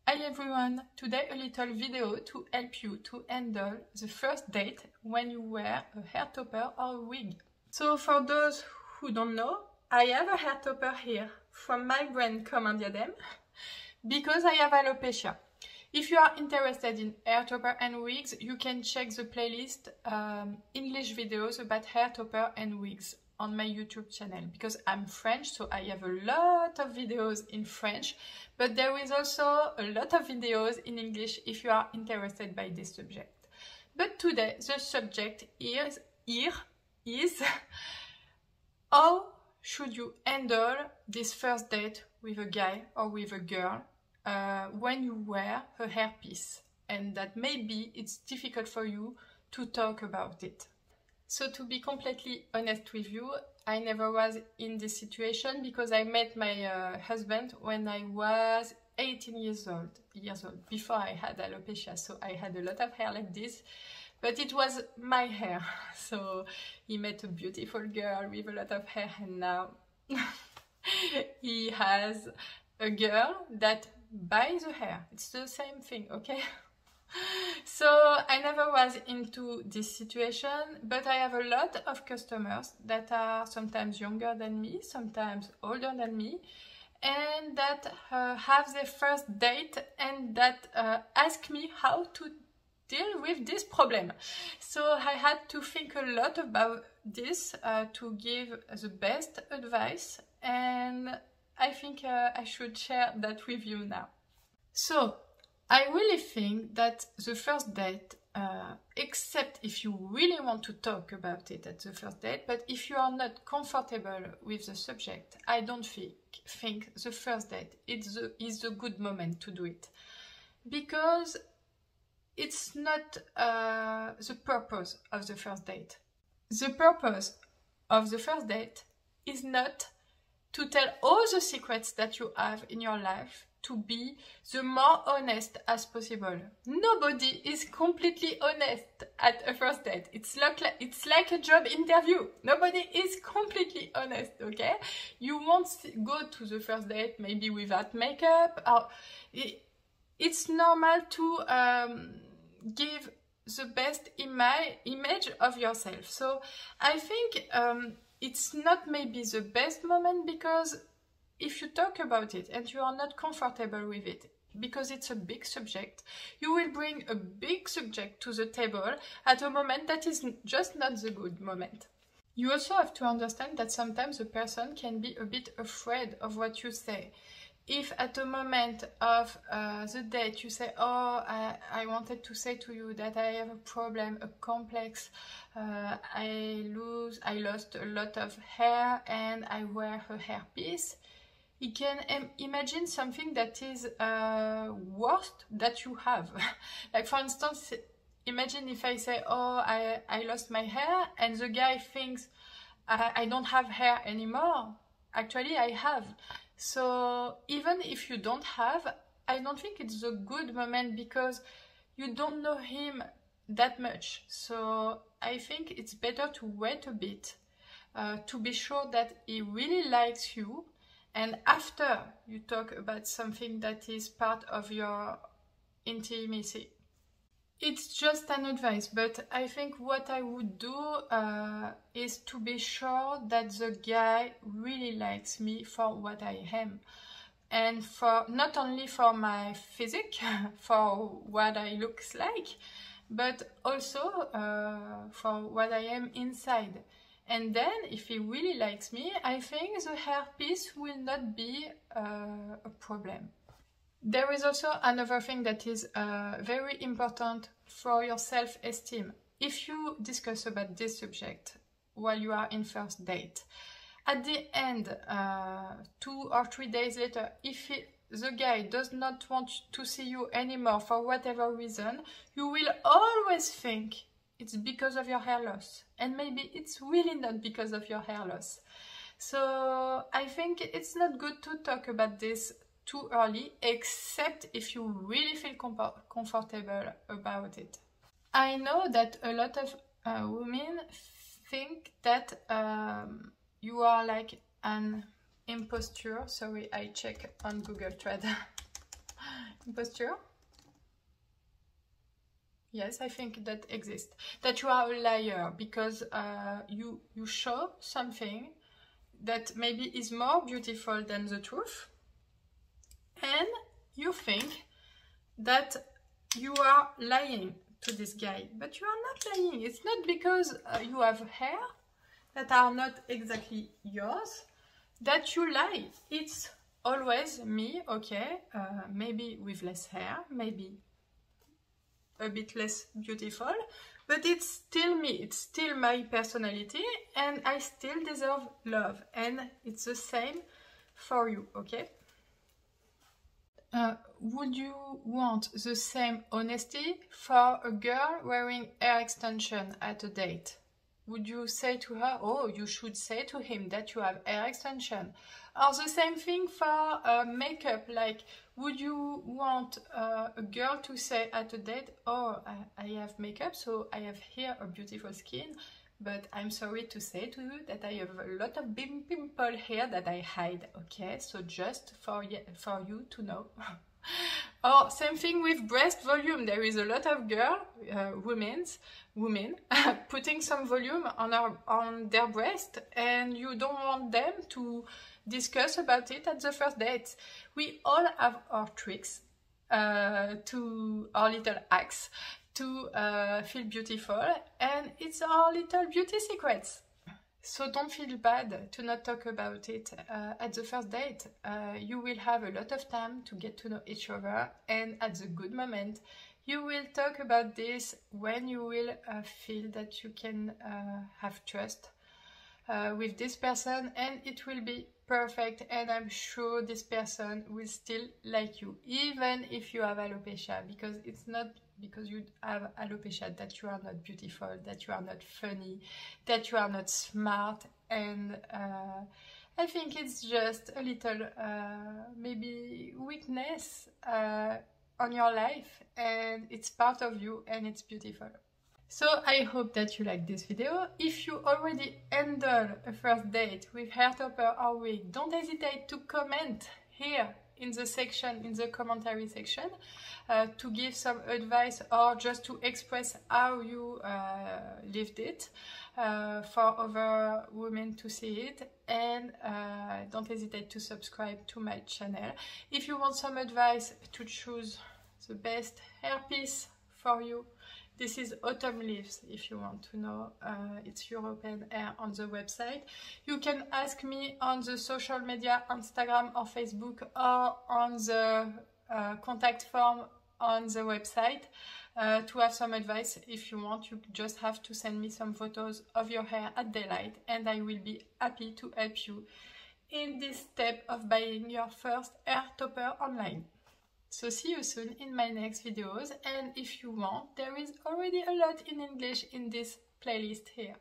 Hi everyone, today a little video to help you to handle the first date when you wear a hair topper or a wig. So for those who don't know, I have a hair topper here from my brand Comme un Diadème because I have alopecia. If you are interested in hair topper and wigs, you can check the playlist English videos about hair topper and wigs on my YouTube channel, because I'm French, so I have a lot of videos in French, but there is also a lot of videos in English if you are interested by this subject. But today the subject is how should you handle this first date with a guy or with a girl when you wear a hairpiece, and that maybe it's difficult for you to talk about it. So to be completely honest with you, I never was in this situation because I met my husband when I was 18 years old, before I had alopecia. So I had a lot of hair like this, but it was my hair. So he met a beautiful girl with a lot of hair, and now he has a girl that buys the hair. It's the same thing, okay? So I never was into this situation, but I have a lot of customers that are sometimes younger than me, sometimes older than me, and that have their first date and that ask me how to deal with this problem. So I had to think a lot about this to give the best advice, and I think I should share that with you now. So I really think that the first date, except if you really want to talk about it at the first date, but if you are not comfortable with the subject, I don't think the first date is a good moment to do it. Because it's not the purpose of the first date. The purpose of the first date is not to tell all the secrets that you have in your life, to be the more honest as possible. Nobody is completely honest at a first date. It's like a job interview. Nobody is completely honest, okay? You won't go to the first date maybe without makeup. Or it's normal to give the best image of yourself. So I think it's not maybe the best moment, because if you talk about it and you are not comfortable with it, because it's a big subject, you will bring a big subject to the table at a moment that is just not the good moment. You also have to understand that sometimes a person can be a bit afraid of what you say. If at a moment of the date you say, oh, I wanted to say to you that I have a problem, a complex, I lost a lot of hair and I wear a hairpiece, you can imagine something that is worst that you have. Like for instance, imagine if I say, oh, I lost my hair, and the guy thinks I don't have hair anymore. Actually, I have. So even if you don't have, I don't think it's a good moment, because you don't know him that much. So I think it's better to wait a bit to be sure that he really likes you. And after you talk about something that is part of your intimacy. It's just an advice, but I think what I would do is to be sure that the guy really likes me for what I am. And for not only for my physique, for what I look like, but also for what I am inside. And then, if he really likes me, I think the hairpiece will not be a problem. There is also another thing that is very important for your self-esteem. If you discuss about this subject while you are in first date, at the end, 2 or 3 days later, if the guy does not want to see you anymore for whatever reason, you will always think it's because of your hair loss, and maybe it's really not because of your hair loss. So I think it's not good to talk about this too early, except if you really feel comfortable about it. I know that a lot of women think that you are like an imposture. Sorry, I check on Google Trad. imposture? Yes, I think that exists. That you are a liar because you show something that maybe is more beautiful than the truth, and you think that you are lying to this guy, but you are not lying. It's not because you have hair that are not exactly yours that you lie. It's always me, okay, maybe with less hair, maybe a bit less beautiful, but it's still me, it's still my personality, and I still deserve love, and it's the same for you, okay? Would you want the same honesty for a girl wearing hair extension at a date? Would you say to her, oh, you should say to him that you have hair extension? Or the same thing for makeup, like, would you want a girl to say at a date, oh, I have makeup, so I have here a beautiful skin, but I'm sorry to say to you that I have a lot of pimple here that I hide, okay? So just for you to know. Or same thing with breast volume. There is a lot of women putting some volume on their breast, and you don't want them to discuss about it at the first date. We all have our tricks, to our little hacks to feel beautiful, and it's our little beauty secrets. So don't feel bad to not talk about it at the first date. You will have a lot of time to get to know each other, and at the good moment you will talk about this when you will feel that you can have trust with this person, and it will be perfect, and I'm sure this person will still like you, even if you have alopecia, because it's not because you have alopecia that you are not beautiful, that you are not funny, that you are not smart, and I think it's just a little maybe weakness on your life, and it's part of you, and it's beautiful. So I hope that you like this video. If you already handled a first date with hair topper or wig, don't hesitate to comment here in the section, in the commentary section, to give some advice or just to express how you lived it for other women to see it. And don't hesitate to subscribe to my channel. If you want some advice to choose the best hairpiece for you, this is Autumn Leaves, if you want to know. It's European hair on the website. You can ask me on the social media, Instagram or Facebook, or on the contact form on the website to have some advice. If you want, you just have to send me some photos of your hair at daylight, and I will be happy to help you in this step of buying your first hair topper online. So see you soon in my next videos, and if you want, there is already a lot in English in this playlist here.